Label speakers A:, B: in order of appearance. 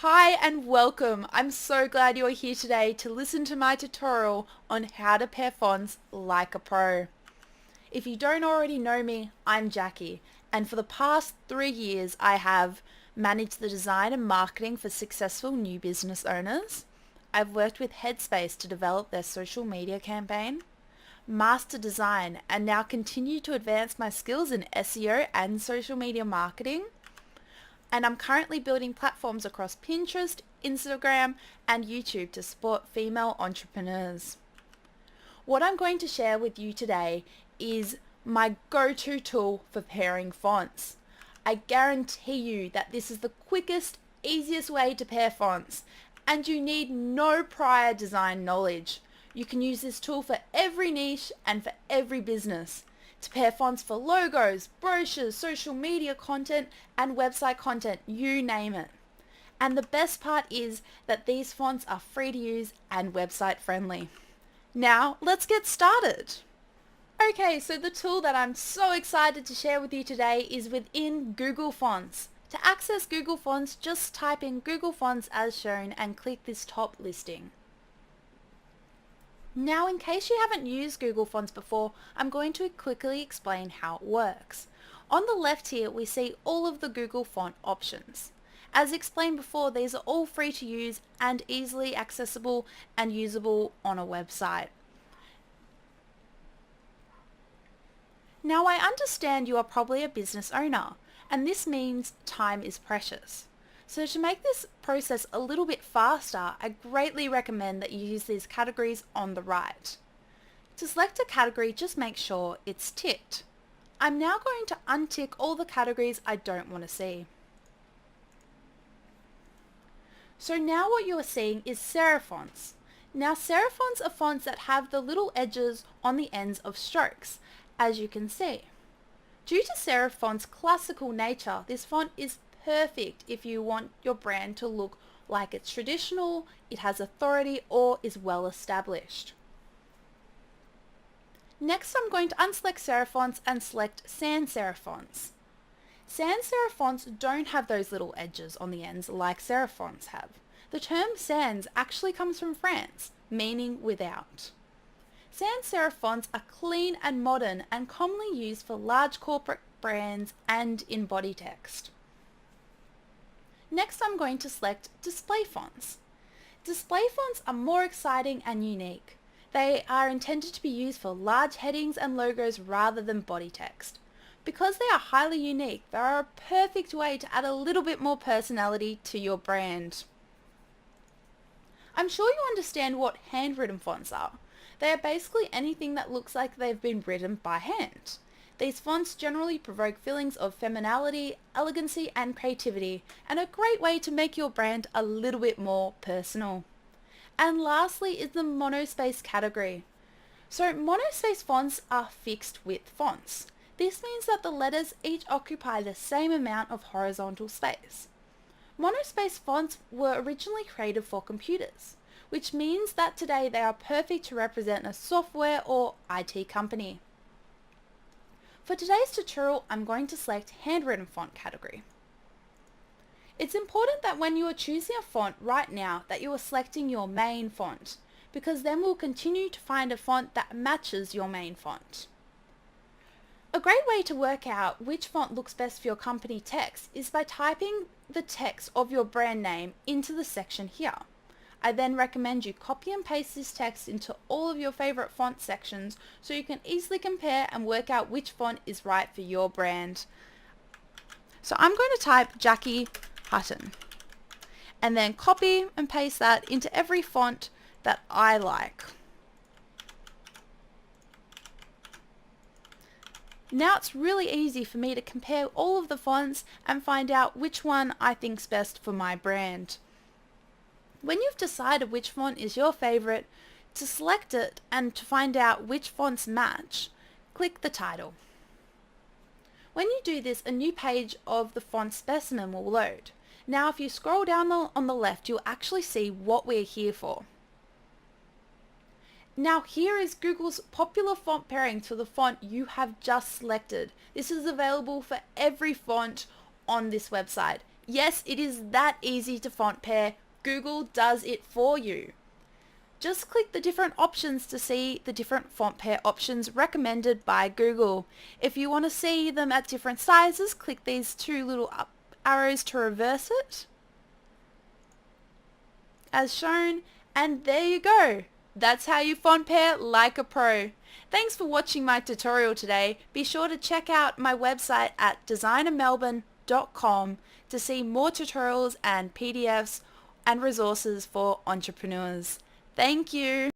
A: Hi and welcome. I'm so glad you're here today to listen to my tutorial on how to pair fonts like a pro. If you don't already know me, I'm Jackie, and for the past 3 years I have managed the design and marketing for successful new business owners. I've worked with Headspace to develop their social media campaign, master design, and now continue to advance my skills in SEO and social media marketing, and I'm currently building platforms across Pinterest, Instagram, and YouTube to support female entrepreneurs. What I'm going to share with you today is my go-to tool for pairing fonts. I guarantee you that this is the quickest, easiest way to pair fonts, and you need no prior design knowledge. You can use this tool for every niche and for every business, to pair fonts for logos, brochures, social media content, and website content, you name it. And the best part is that these fonts are free to use and website friendly. Now, let's get started. Okay, so the tool that I'm so excited to share with you today is within Google Fonts. To access Google Fonts, just type in Google Fonts as shown and click this top listing. Now, in case you haven't used Google Fonts before, I'm going to quickly explain how it works. On the left here, we see all of the Google Font options. As explained before, these are all free to use and easily accessible and usable on a website. Now, I understand you are probably a business owner, and this means time is precious. So to make this process a little bit faster, I greatly recommend that you use these categories on the right. To select a category, just make sure it's ticked. I'm now going to untick all the categories I don't want to see. So now what you are seeing is serif fonts. Now serif fonts are fonts that have the little edges on the ends of strokes, as you can see. Due to serif font's classical nature, this font is perfect if you want your brand to look like it's traditional, it has authority, or is well established. Next, I'm going to unselect serif fonts and select sans serif fonts. Sans serif fonts don't have those little edges on the ends like serif fonts have. The term sans actually comes from France, meaning without. Sans serif fonts are clean and modern and commonly used for large corporate brands and in body text. Next, I'm going to select display fonts. Display fonts are more exciting and unique. They are intended to be used for large headings and logos rather than body text. Because they are highly unique, they are a perfect way to add a little bit more personality to your brand. I'm sure you understand what handwritten fonts are. They are basically anything that looks like they've been written by hand. These fonts generally provoke feelings of femininity, elegancy, and creativity, and are a great way to make your brand a little bit more personal. And lastly is the monospace category. So monospace fonts are fixed width fonts. This means that the letters each occupy the same amount of horizontal space. Monospace fonts were originally created for computers, which means that today they are perfect to represent a software or IT company. For today's tutorial, I'm going to select handwritten font category. It's important that when you are choosing a font right now that you are selecting your main font, because then we'll continue to find a font that matches your main font. A great way to work out which font looks best for your company text is by typing the text of your brand name into the section here. I then recommend you copy and paste this text into all of your favorite font sections so you can easily compare and work out which font is right for your brand. So I'm going to type Jackie Hutton and then copy and paste that into every font that I like. Now it's really easy for me to compare all of the fonts and find out which one I think's best for my brand. When you've decided which font is your favorite, to select it and to find out which fonts match, click the title. When you do this, a new page of the font specimen will load. Now if you scroll down on the left, you'll actually see what we're here for. Now here is Google's popular font pairings for the font you have just selected. This is available for every font on this website. Yes, it is that easy to font pair. Google does it for you. Just click the different options to see the different font pair options recommended by Google. If you want to see them at different sizes, click these two little up arrows to reverse it, as shown, and there you go. That's how you font pair like a pro. Thanks for watching my tutorial today. Be sure to check out my website at designermelbourne.com to see more tutorials and PDFs and resources for entrepreneurs. Thank you.